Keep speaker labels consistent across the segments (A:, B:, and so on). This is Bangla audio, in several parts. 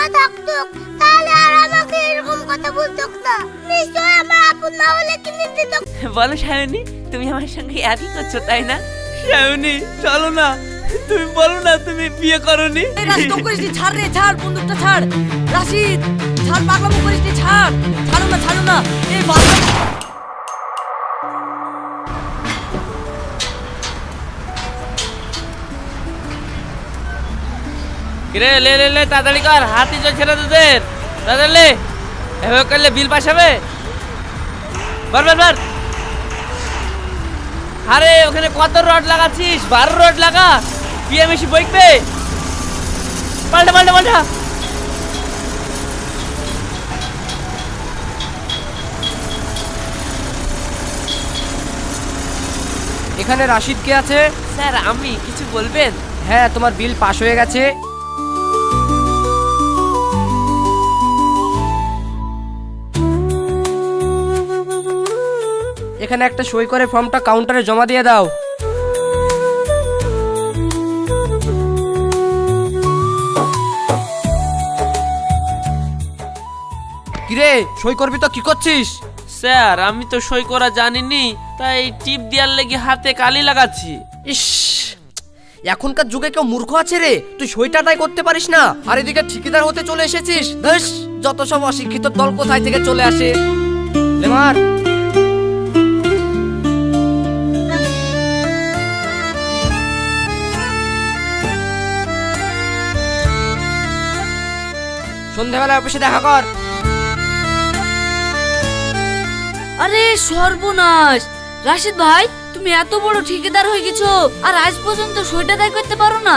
A: মা থাকতো তাহলে আর আমাকে এরকম কথা বলতো না। নিশ্চয় আমার আপন মা হলে কিনে দিত।
B: বলো সায়নী, তুমি আমার সঙ্গে একই করছো তাই না? সায়নী চলো না, তুমি বলো না তুমি বিয়ে করনি।
C: এই রাশিদ করিস ছাড় রে, ছাড় বন্দুকটা ছাড়। রাশিদ ছাড়, পাগলামো করিস নি, ছাড়। ছাড়ো না এই বাবা।
B: কিরে লে লে লে তাড়াতাড়ি কর, হাতি চলছে না তোদের, তাড়াতাড়ি লে। এভাবে করলে বিল পাস হবে। বার আরে ওখানে কত রড লাগাচ্ছিস? 12 রড লাগা, পিএমএসি বইকবে। পাল্টা
D: এখানে রাশিদ কে আছে?
B: স্যার আমি, কিছু বলবেন?
D: হ্যাঁ, তোমার বিল পাস হয়ে গেছে। এখানে একটা সই করে ফর্মটা কাউন্টারে জমা দিয়ে দাও। কিরে, সই করবি তো কি করছিস?
B: স্যার আমি তো সই করা জানিনি, তাই টিপ দেওয়ার লেগে হাতে কালি লাগাচ্ছি।
D: ইস, এখনকার যুগে কেউ মূর্খ আছে রে? তুই সইটা তাই করতে পারিস না, আর এদিকে ঠিকাদার হতে চলে এসেছিস। ধস, যত সব অশিক্ষিত দল কোথায় থেকে চলে আসে। লেমার সন্ধ্যাবেলা অফিসে দেখা কর।
C: আরে সর্বনাশ, রাশিদ ভাই তুমি এত বড় ঠিকাদার হয়ে গেছো আর আজ পর্যন্ত সইটা দায় করতে পারো না?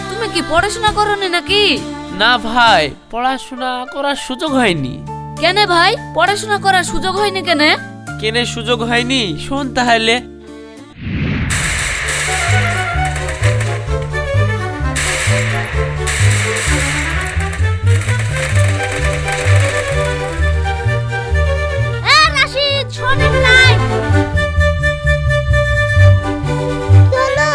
C: তুমি কি পড়াশোনা করোনি নাকি?
B: না ভাই, পড়াশোনা করার সুযোগ হয়নি।
C: কেন ভাই, পড়াশোনা করার সুযোগ হয়নি কেন?
B: কেনে সুযোগ হয়নি শোন তাহলে।
A: রাশিদ শোনেন নাই? চলো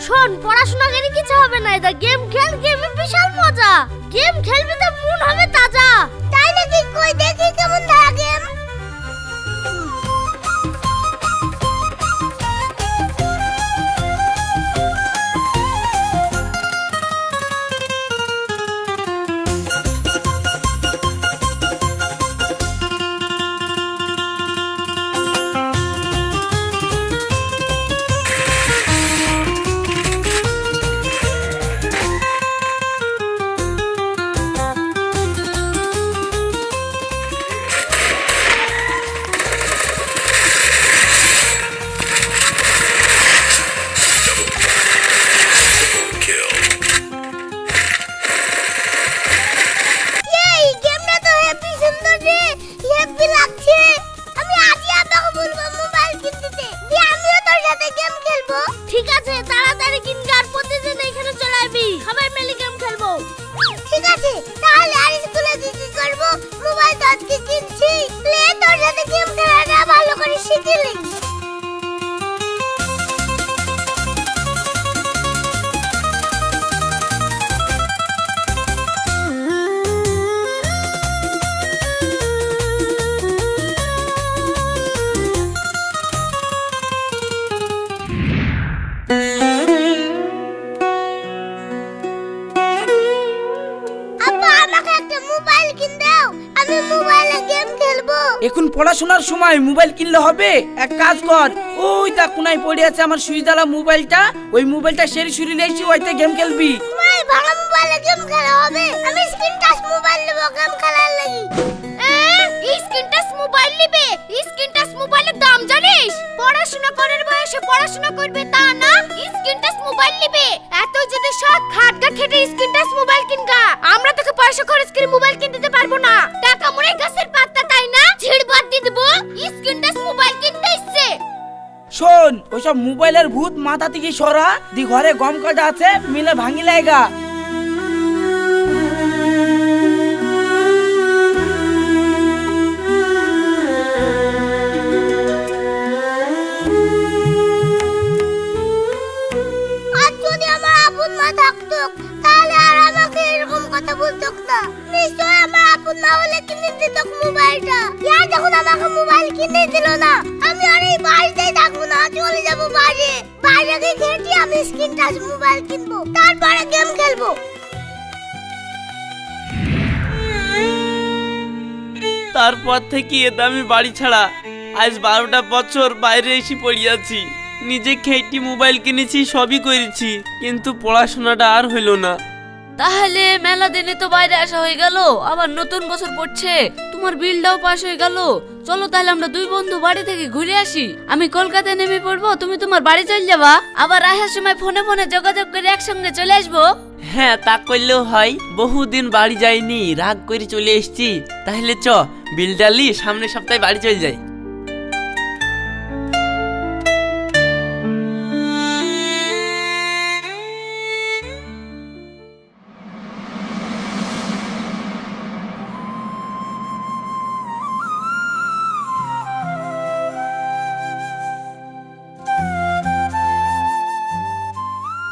A: শোন, পড়াশোনা করে কিছু হবে না, এটা গেম খেল, গেমে বিশাল মজা। গেম খেলবি তো মন হবে তাজা। তাই নাকি? কই দেখি কেমন ধারা গেম। ঠিক আছে, তাড়াতাড়ি কিনবি আর প্রতিদিন এখানে চলে আসবি, সবাই মিলে গেম খেলবো। ঠিক আছে, তাহলে আর স্কুলে কি করব? মোবাইল তো আজকে কিনছি, লে তোর সাথে গেম খেলাটা ভালো করে শিখে নে।
E: এখন পড়াশোনার সময় মোবাইল কিনলে হবে? এক কাজ কর, ওই তা কোনায় পড়ে আছে আমার সুইজালা মোবাইলটা, ওই মোবাইলটা সেরি সুরি লেছি, ওইতে গেম খেলবি।
A: ভাই ভালো মোবাইলে গেম খেলা হবে? আমি স্ক্রিন টাচ মোবাইল নেব গেম খেলার লাগি। এই স্ক্রিন টাচ মোবাইল নিবে? স্ক্রিন টাচ মোবাইলের দাম জানিস? পড়াশোনা করার বয়সে পড়াশোনা করবে তা না, স্ক্রিন টাচ মোবাইল নিবে। এত যদি শখ খাটগা খেটে স্ক্রিন টাচ মোবাইল কিনগা, আমরা তোকে পয়সা খরচ করে মোবাইল কিনতে দিতে পারবো না। টাকা মরে গাছের পাতা তাই না, ছিড় বাদ দিয়ে দেবো। স্ক্রিন টাচ মোবাইল কিনতে ইচ্ছে।
E: শোন, ওইসব মোবাইলের ভূত মাথা থেকে সরা দি, ঘরে গম কাটা আছে, মিলে ভাঙি লাইগা।
A: আর যদি আমার আপন মা থাকতো তাহলে আর আমাকে এরকম কথা বলতো না। না, নিশ্চয় আমার আপন মা হলে কিনে দিত মোবাইলটা। ইয়া যখন আমাকে মোবাইল কিনে দিল না, আমি আর এই বাড়িতেই থাকবো না, চলে যাবো বাইরে। বাইরে গিয়ে খেটি আমি স্ক্রিন টাচ মোবাইল কিনবো, তারপরে গেম খেলবো।
B: তারপর থেকে এতে আমি বাড়ি ছাড়া আজ 12টা বছর বাইরে এসে পড়ে আছি। নিজে খেটি মোবাইল কিনেছি, সবই করেছি, কিন্তু পড়াশোনাটা আর হইল না।
C: তাহলে মেলা দিনে তো বাইরে আসা হয়ে গেল, আবার নতুন বছর পড়ছে, তোমার বিলটাও পাস হয়ে গেল। চলো তাহলে আমরা দুই বন্ধু বাড়ি থেকে ঘুরে আসি। আমি কলকাতায় নেমে পড়বো, তুমি তোমার বাড়ি চলে যাবা, আবার আসার সময় ফোনে ফোনে যোগাযোগ করে একসঙ্গে চলে আসবো।
B: হ্যাঁ, তা করলেও হয়। বহুদিন বাড়ি যাইনি, রাগ করে চলে এসেছি। তাহলে চ বিল ডালি, সামনের সপ্তাহে বাড়ি চলে যাই।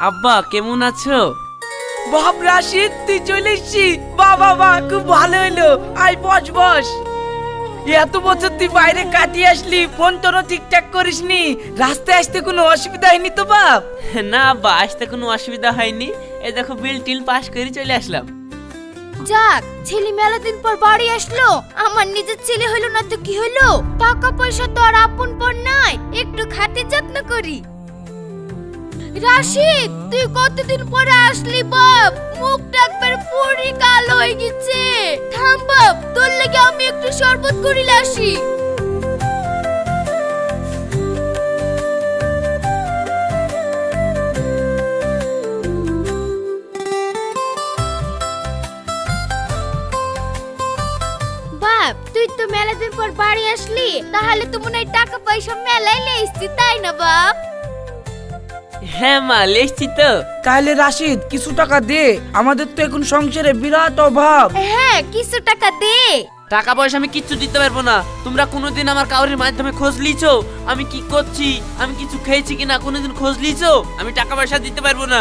B: আব্বা কেমন আছো?
E: বাপ রাশিদ, তুই চলে এসেছিস? বাবা খুব ভালো হলো। আয় বস বস। এত বছর তুই বাইরে কাটিয়ে আসলি, ফোন তোরও ঠিকঠাক করিসনি। রাস্তায় আসতে কোনো অসুবিধা হয়নি তো বাপ?
B: না আব্বা, আসতে কোনো অসুবিধা হয়নি। এই দেখো বিল টিল পাস করে চলে আসলাম।
A: যাক, ছেলে মেলা দিন পর বাড়ি আসলো। আমার নিজের ছেলে হলো না তো কি হলো? টাকা পয়সা তো আর আপন পর নাই, একটু খাতির যত্ন করি। রাশিদ, তুই কতদিন পরে আসলি বাপ? মুখটা একবার পুরি কালো হয়ে গেছে। থাম বাপ, তোর লাগি আমি একটু শরবত করিলে আসি। বাপ, তুই তো মেলা দিন পর বাড়ি আসলি, তাহলে তো মনে হয় টাকা পয়সা মেলাই লেসছি, তাই না বাপ?
B: হ্যাঁ মা, লেসছি তো।
E: তাহলে রাশিদ কিছু টাকা দে, আমাদের তো এখন সংসারে বিরাট অভাব।
A: হ্যাঁ, কিছু টাকা দে।
B: টাকা পয়সা আমি কিচ্ছু দিতে পারবো না। তোমরা কোনোদিন আমার কাউরির মাধ্যমে খোঁজ লিছো আমি কি করছি, আমি কিছু খেয়েছি কিনা কোনোদিন খোঁজ লিছো? আমি টাকা পয়সা দিতে পারবো না।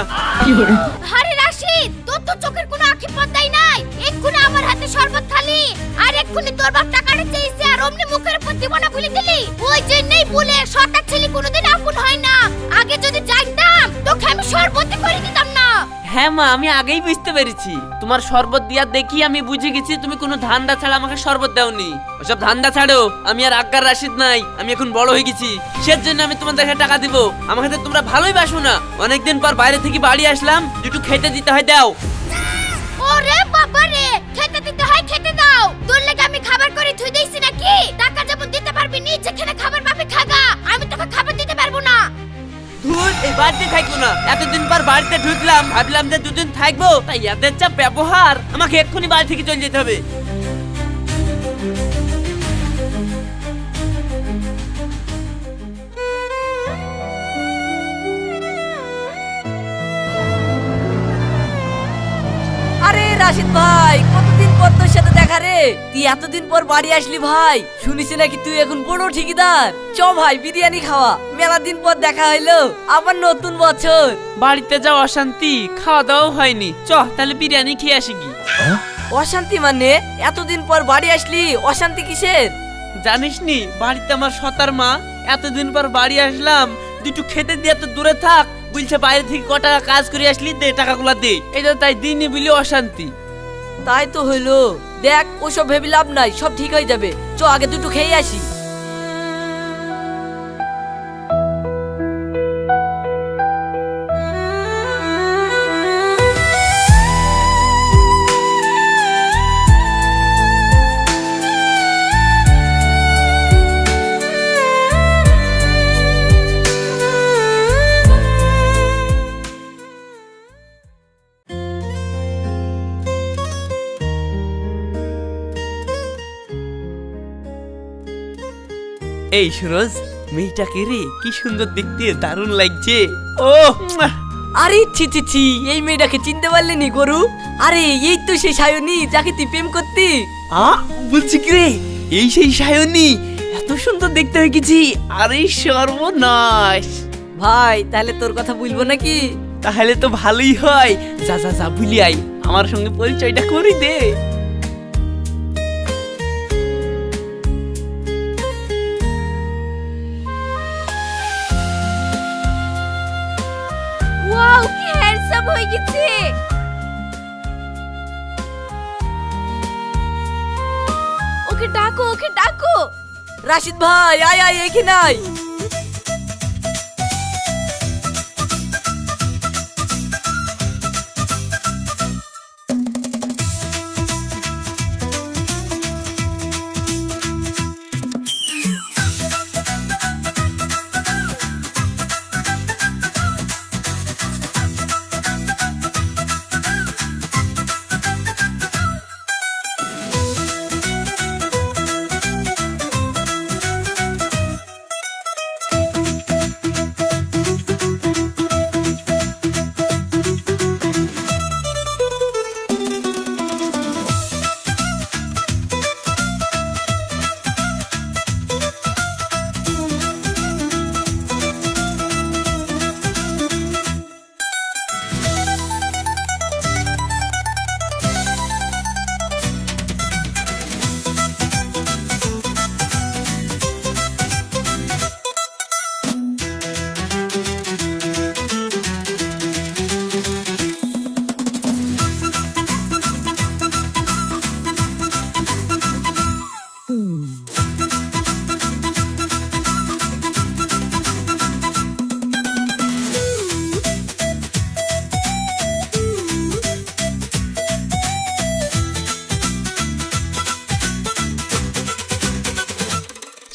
A: আরে রাশিদ, তোর তো চোখের কোনো আঁখি পর্দাই নাই। এক্ষুনি আমার হাতে শরবত খালি, আর এক্ষুনি তোর বাপ টাকাটা চেয়েছে, আর অমনি মুখের উপর দিবনা ভুলে দিলি। ওই জন্যই বলে সরকার ছেলে কোনোদিন আপন হয় না। আগে যদি জানতাম তোকে আমি শরবত করে দিতাম না।
B: হ্যাঁ মা, আমি আগেই বুঝতে পেরেছি। তোমার শরবত দিয়া দেখি আমি বুঝে গেছি তুমি কোনো ধান্দা ছাড়া আমাকে শরবত দাওনি। ওসব ধান্দা ছাড়ো, আমি আর আজ্ঞার রাশিদ নাই, আমি এখন বড় হয়ে গেছি। সের জন্য আমি তোমাদের টাকা দিব। আমাকে তো তোমরা ভালোই বাসো না। অনেকদিন পর বাইরে থেকে বাড়ি আসলাম, একটু খেতে দিতে হয়, দাও।
A: ওরে বাবা রে, খেতে দিতে হয়, খেতে দাও। তোর লাগি আমি খাবার করে থুই দিয়েছি নাকি? টাকা যেমন দিতে পারবি নি, যেখানে খাবার পাবি খাগা। আমি তোকে খাবার দিতে পারবো না।
B: ধুর, এই বাড়িতে থাকবো না। এতদিন পর বাড়িতে ঢুকলাম, ভাবলাম যে দুদিন থাকবো, তাই এদের যা ব্যবহার, আমাকে এক্ষুনি বাড়ি থেকে চলে যেতে হবে।
C: আরে রাশিদ ভাই, কতদিন পর তোর সাথে দেখা রে। তুই এতদিন পর বাড়ি আসলি ভাই, শুনিস নাকি তুই এখন বড় ঠিকাদার। চ ভাই, বিরিয়ানি খাওয়া, মেলা দিন পর দেখা হইলো, আবার নতুন বছর।
B: বাড়িতে যাও অশান্তি, খাওয়া দাওয়া হয়নি। চ তাহলে বিরিয়ানি খেয়ে আসি কি।
C: অশান্তি মানে? এতদিন পর বাড়ি আসলি, অশান্তি কিসের?
B: জানিস নি, বাড়িতে আমার সতার মা। এতদিন পর বাড়ি আসলাম, দুটো খেতে দিয়ে তো দূরে থাক বলছে, বাইরে থেকে ক টাকা কাজ করে আসলি, দে টাকাগুলো দে। এটা তাই দিনই বলি অশান্তি।
C: তাই তো হইলো। দেখ, ওসব ভেবে লাভ নাই, সব ঠিক হয়ে যাবে। চ আগে দুটো খেয়ে আসি।
B: এই সুরজ, মেয়েটাকে রে কি সুন্দর দেখতে, দারুণ লাগছে। ও
C: আরে ছি ছি ছি, এই মেয়েটাকে চিনতে পারলি নি গরু? আরে এই তো সেই সায়নী যাকে তুই প্রেম করতি।
B: বলছি কি রে, এই সেই সায়নী? এত সুন্দর দেখতে হয়ে গেছি। আরে সর্বনাশ।
C: ভাই, তাহলে তোর কথা বলবো নাকি?
B: তাহলে তো ভালোই হয়। যা যা যা, ভুলি আই। আমার সঙ্গে পরিচয়টা করে দে।
A: ওয়াও কি হ্যান্ডসাম হয়ে গেছে। ওকে ডাকো, ওকে ডাকো।
E: রাশিদ ভাই আয় আয় এখানে আয়।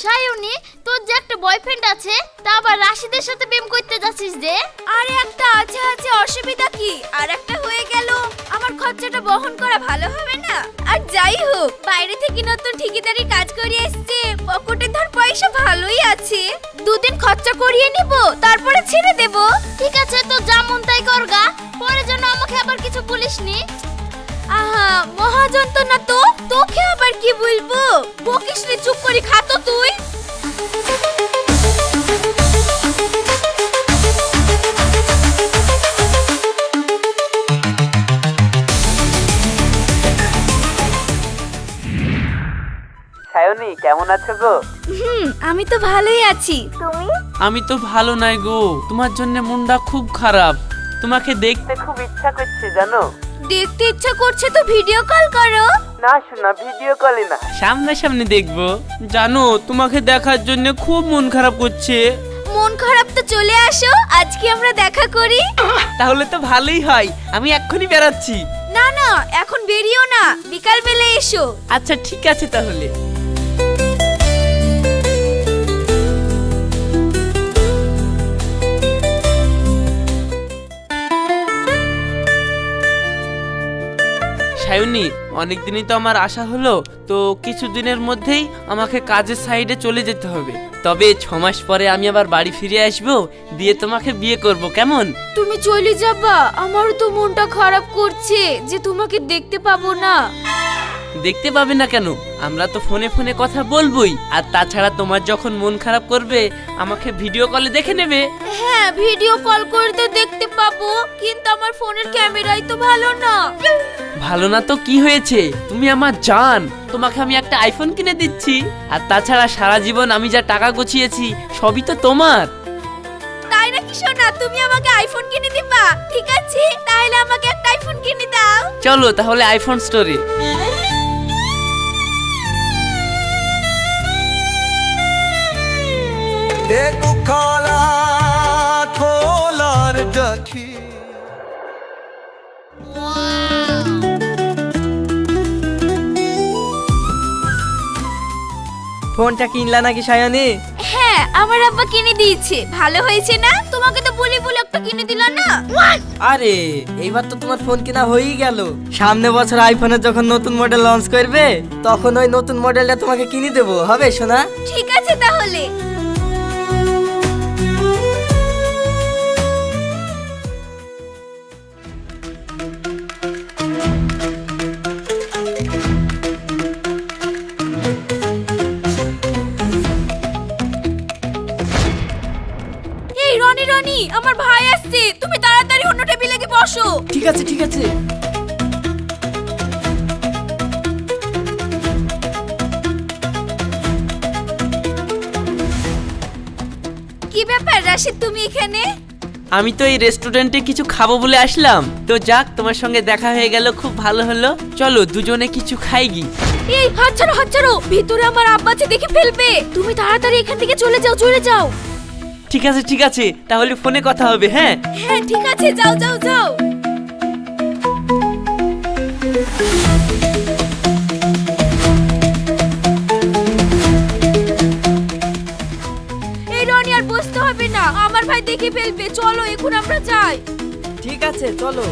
A: সায়নী, তোর যে একটা বয়ফ্রেন্ড আছে তা আবার রাশিদের সাথে প্রেম করতে যাচ্ছিস যে? আরে একটা আছে আছে, অসুবিধা কি? আর একটা হয়ে গেল, আমার খরচাটা বহন করা ভালো হবে না? আর যাই হোক, বাইরে থেকে নতুন ঠিকাদারি কাজ করে এসেছে, পকেটে ধর পয়সা ভালোই আছে। দুদিন খরচা করিয়ে নিব, তারপরে ছেড়ে দেব। ঠিক আছে, তো যা মন তাই করগা, পরে যেন আমাকে আবার কিছু বলিসনি। আহা, মহাজন তো না তো, তোকে আবার কি বলবো? বকিস রে, চুপ করে খা তো তুই।
B: সায়নী কেমন আছো গো?
A: আমি তো ভালোই আছি। তুমি?
B: আমি তো ভালো নাই গো, তোমার জন্য মনটা খুব খারাপ। তোমাকে দেখতে খুব ইচ্ছা করছে জানো।
A: দেখতে ইচ্ছা করছে তো ভিডিও কল করো।
B: না শোনা, ভিডিও কলে না, সামনাসামনি দেখবো। জানো তোমাকে দেখার জন্য খুব মন খারাপ করছে।
A: মন খারাপ তো চলে আসো, আজকে আমরা দেখা করি।
B: তাহলে তো ভালোই হয়, আমি এক্ষুনি বেরাচ্ছি।
A: না না, এখন বেরিও না, বিকাল বেলা এসো।
B: আচ্ছা ঠিক আছে তাহলে। সায়নী, অনেকদিনই তো আমার আশা হলো, তো কিছুদিনের মধ্যেই আমাকে কাজের সাইডে চলে যেতে হবে। তবে 6 মাস পরে আমি আবার বাড়ি ফিরে আসবো, দিয়ে তোমাকে বিয়ে করব, কেমন?
A: তুমি চলে যাবা, আমারও তো মনটা খারাপ করছে যে তোমাকে দেখতে পাবো না।
B: দেখতে পাবে না কেন, আমরা তো ফোনে ফোনে কথা বলবোই। আর তাছাড়া তোমার যখন মন খারাপ করবে আমাকে ভিডিও কলে দেখে নেবে।
A: হ্যাঁ, ভিডিও কল করে তো দেখতে পাবো, কিন্তু আমার ফোনের ক্যামেরাই তো ভালো না।
B: ভালো না তো কি হয়েছে, তুমি আমার জান, তোমাকে আমি একটা আইফোন কিনে দিচ্ছি। আর তাছাড়া সারা জীবন আমি যা টাকা গুছিয়েছি সবই তো তোমার।
A: তাই নাকি সোনা, তুমি আমাকে আইফোন কিনে দিবা? ঠিক আছে, তাহলে আমাকে একটা আইফোন কিনে দাও।
B: চলো তাহলে আইফোন স্টোরে।
F: খোলার ডাকি
E: ফোনটা কিনলা নাকি সায়নী?
A: হ্যাঁ, আমার আব্বা কিনে দিয়েছে। ভালো হয়েছে না? তোমাকে তো বলি বলে একটা কিনে দিল না।
E: আরে এইবার তো তোমার ফোন কেনা হয়েই গেল। সামনে বছর আইফোনের যখন নতুন মডেল লঞ্চ করবে তখন ওই নতুন মডেলটা তোমাকে কিনে দেবো, হবে সোনা?
A: ঠিক আছে তাহলে। এই রনি রনি, আমার ভাই আসছে, তুমি তাড়াতাড়ি অন্য টেবিলে গিয়ে বসো।
E: ঠিক আছে ঠিক আছে।
A: কি ব্যাপার রাশিদ, তুমি এখানে?
B: আমি তো এই রেস্টুরেন্টে কিছু খাবো বলে আসলাম, তো যাক তোমার সঙ্গে দেখা হয়ে গেল, খুব ভালো হলো। চলো দুজনে কিছু খাই গি।
A: এই হাত ছাড়ো, ভিতরে আমার আব্বা আছে, দেখে ফেলবে। তুমি তাড়াতাড়ি এখান থেকে চলে যাও।
B: ঠিক আছে, তাহলে ফোনে কথা হবে। হ্যাঁ
A: হ্যাঁ ঠিক আছে, যাও। এই রনি, আর বসতে হবে না, আমার ভাই দেখে ফেলবে। চলো এখন আমরা যাই।
E: ঠিক আছে চলো।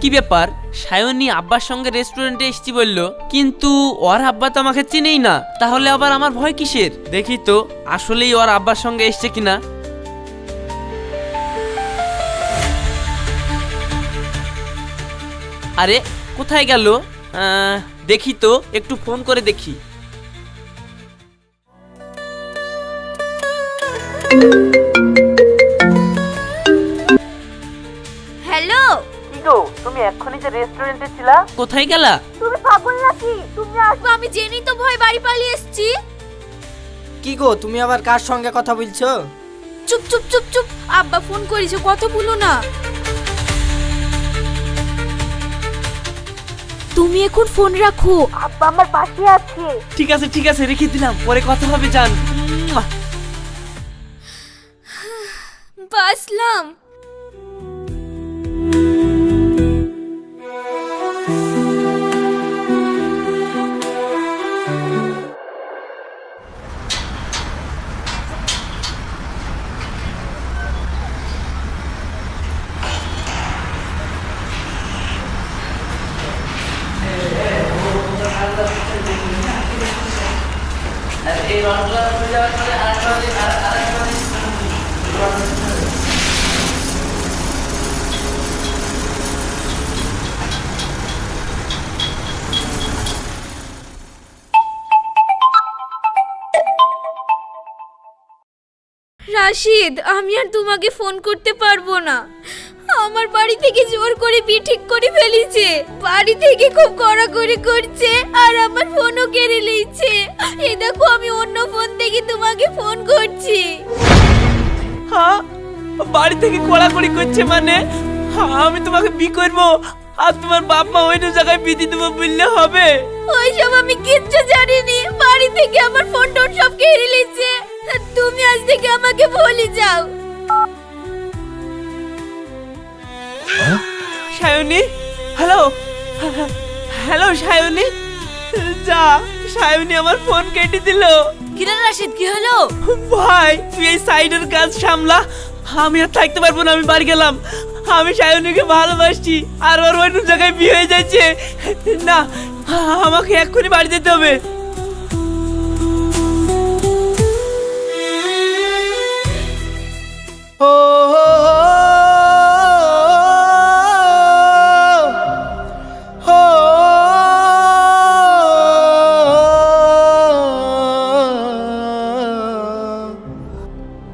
B: কি ব্যাপার, সায়নী আব্বার সঙ্গে রেস্টুরেন্টে এসেছি বললো, কিন্তু ওর আব্বা তো আমাকে চিনেই না, তাহলে আবার আমার ভয় কিসের? দেখি তো আসলেই ওর আব্বার সঙ্গে এসছে কিনা। আরে কোথায় গেল? দেখি তো, একটু ফোন করে দেখি।
A: হ্যালো,
B: তুমি এক্ষুনি যে রেস্টুরেন্টে ছিলা, কোথায় গেলা?
A: তুমি পাগল নাকি? তুমি আসবে আমি জেনেই তো ভয় বাড়ি পালিয়ে এসেছি।
E: কি গো, তুমি আবার কার সঙ্গে কথা বলছো?
A: চুপ, আব্বা ফোন করেছে, কথা বলো না। তুমি এখন ফোন রাখো, আব্বা আমার পাশে আছে।
B: ঠিক আছে রেখে দিলাম, পরে কথা হবে। জান
A: বাসলাম। রাশিদ, আমি আর তোমাকে ফোন করতে পারবো না। আমার বাড়ি থেকে জোর করে বিয়ে ঠিক করে ফেলেছে। বাড়ি থেকে খুব কড়াকড়ি করছে আর আমার ফোনও কেড়ে নিয়েছে। এই দেখো, আমি অন্য ফোন থেকে তোমাকে ফোন করছি।
B: হ্যাঁ, বাড়ি থেকে কোড়াকুড়ি করছে মানে? আমি তোমাকে বিয়ে করবো আর তোমার বাপ মা অন্য জায়গায় বিয়ে দেবো বললে হবে?
A: ওইসব আমি কিচ্ছু জানিনি। বাড়ি থেকে আমার ফোন টোন সব কেড়ে নিয়েছে। তুমি আজ থেকে আমাকে ভুলে যাও।
B: সায়নী, হ্যালো সায়নী। যা, সায়নী আমার ফোন কেটে দিল।
C: কিরে রাশিদ, কি হলো?
B: ভাই তুই এই সাইডের কাজ সামলা, আমি আর থাকতে পারবো না, আমি বাড়ি গেলাম। আমি সায়নীকে ভালোবাসছি আর ওর অন্য জায়গায় বিয়ে হয়ে যাচ্ছে। না, আমাকে এক্ষুনি বাড়ি যেতে হবে।
F: ও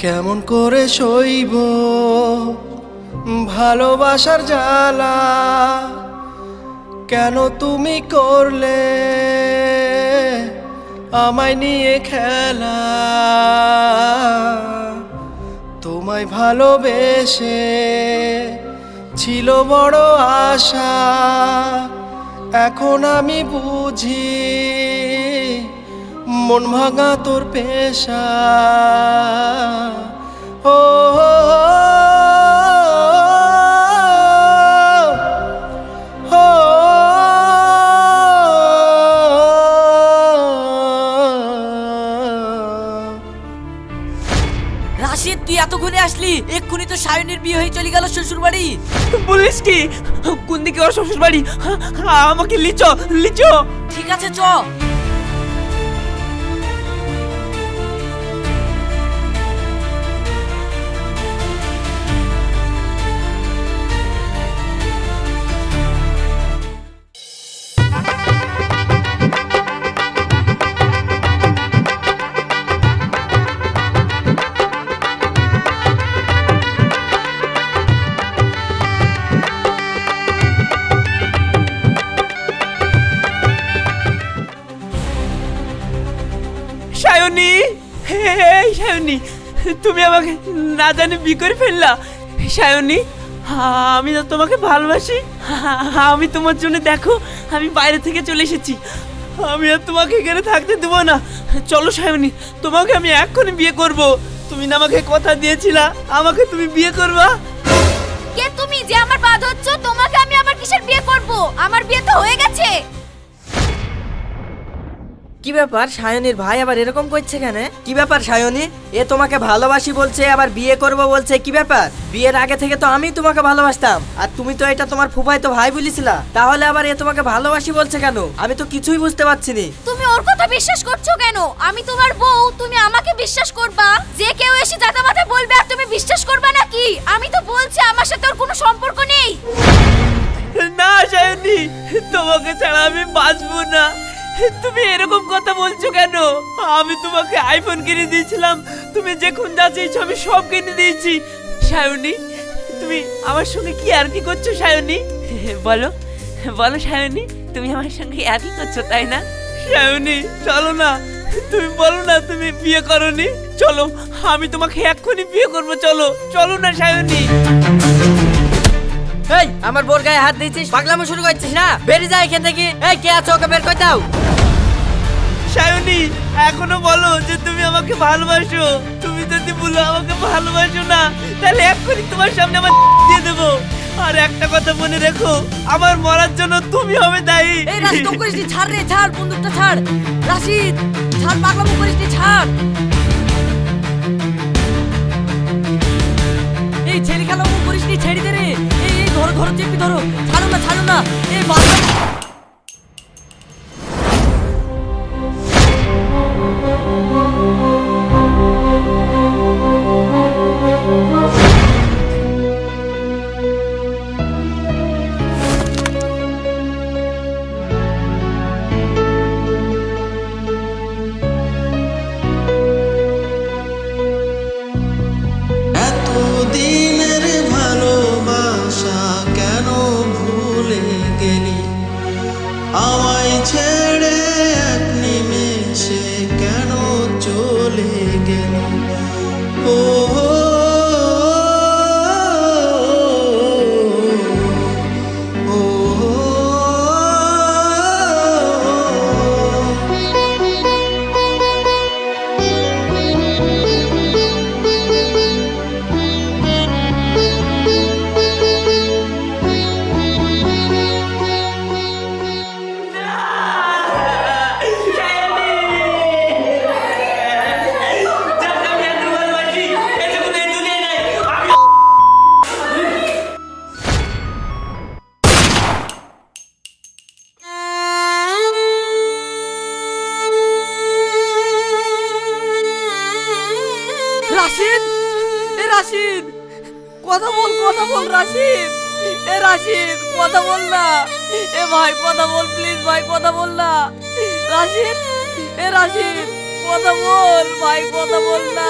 F: কেমন করে সইব ভালোবাসার জ্বালা, কেন তুমি করলে আমায় নিয়ে খেলা? তোমায় ভালোবেসে ছিল বড় আশা, এখন আমি বুঝি মন ভাঙা তোর পেশা। ও
E: রাশিদ, তুই এতক্ষণে আসলি? এক্ষুনি তো সায়নের বিয়ে হয়ে চলে গেল শ্বশুর বাড়ি।
B: বলিস কি? কোন দিকে ওর শ্বশুর বাড়ি? আমাকে লিচো।
E: ঠিক আছে চ।
B: সায়নী, এই সায়নী, তুমি আমাকে না জানি বিয়ে করে ফেললা। সায়নী, আমি তো তোমাকে ভালোবাসি। আমি তোমার জন্য দেখো আমি বাইরে থেকে চলে এসেছি। আমি আর তোমাকে এখানে থাকতে দেবো না। চলো সায়নী, তোমাকে আমি এক্ষুনি বিয়ে করব। তুমি না আমাকে কথা দিয়েছিলা আমাকে তুমি বিয়ে করবা।
A: কে তুমি যে আমার বাদ হচ্ছ? তোমাকে আমি আবার কিসের বিয়ে করব? আমার বিয়ে তো হয়ে গেছে।
E: কি ব্যাপার, সায়নীর ভাই আবার এরকম করছে কেন? কি ব্যাপার সায়নী, এ তোমাকে ভালোবাসি বলছে আবার বিয়ে করব বলছে, কি ব্যাপার? বিয়ের আগে থেকে তো আমি তোমাকে ভালোবাসতাম, আর তুমি তো এটা তোমার ফুফাইতো ভাই বলেছিলা, তাহলে আবার এ তোমাকে ভালোবাসি বলছে কেন? আমি তো কিছুই বুঝতে পারছি না।
A: তুমি ওর কথা বিশ্বাস করছো কেন? আমি তোমার বউ, তুমি আমাকে বিশ্বাস করবা? যে কেউ এসে জাতা মাথা বলবে আর তুমি বিশ্বাস করবা নাকি? আমি তো বলছি আমার সাথে ওর কোনো সম্পর্ক নেই।
B: না সায়নী, তোমাকে ছাড়া আমি বাঁচবো না। তুমি এরকম কথা বলছো কেন? আমি তোমাকে আইফোন কিনে দিয়েছিলাম, তুমি যখন যা চাইছো আমি সব কিনে দিয়েছি। সায়নী, তুমি আমার সঙ্গে কি আর কি করছো সায়নী? বলো বলো সায়নী, তুমি আমার সঙ্গে আর কি করছো তাই না? সায়নী চলো না, তুমি বলো না তুমি বিয়ে করোনি। চলো, আমি তোমাকে এক্ষুনি বিয়ে করবো। চলো চলো না সায়নী।
E: এই আমার বোর গায়ে হাত দিয়েছিস, পাগলামো শুরু করছিস না? বেরিয়ে যা এখান থেকে। এই কে আছো, ওকে বের করে দাও।
B: সায়নী, এখনো বলো যে তুমি আমাকে ভালোবাসো। তুমি যদি বলো আমাকে ভালোবাসো না, তাহলে এক্ষুনি তোমার সামনে আমার দিয়ে দেবো। আর একটা কথা মনে রেখো, আমার মরার জন্য তুমি হবে দায়ী।
C: এই রাশিদ করিস নি, ছাড় রে, ছাড় বন্দুকটা ছাড়। রাশিদ ছাড়, পাগলামো করিস নি, ছাড়। এই ছেলে খেলামো করিস নি, ছেড়ে দে রে। এই ধরো ধরো, চেপি ধরো, ছাড়ো না ছাড়ো না। এই বাবা,
F: এতদিনের ভালোবাসা কেন ভুলে গেলি? আমায় ছেড়ে এক নিমেষে কেন চলে গেলি? ও ও, ও,
C: রাশিদ, এ রাশিদ, কথা বল রাশিদ। এ রাশিদ, কথা বল না। এ ভাই কথা বল প্লিজ, ভাই কথা বল না। রাশিদ, এ রাশিদ, কথা বল ভাই, কথা বল না।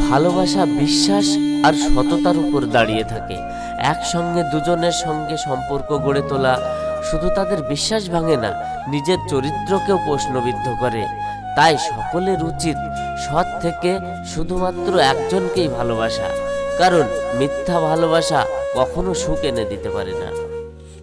G: ভালোবাসা বিশ্বাস আর সততার উপর দাঁড়িয়ে থাকে। একসঙ্গে দুজনের সঙ্গে সম্পর্ক গড়ে তোলা শুধু তাদের বিশ্বাস ভাঙে না, নিজের চরিত্রকেও প্রশ্নবিদ্ধ করে। তাই সকলের উচিত সৎ থেকে শুধুমাত্র একজনকেই ভালোবাসা, কারণ মিথ্যা ভালোবাসা কখনো সুখ এনে দিতে পারে না।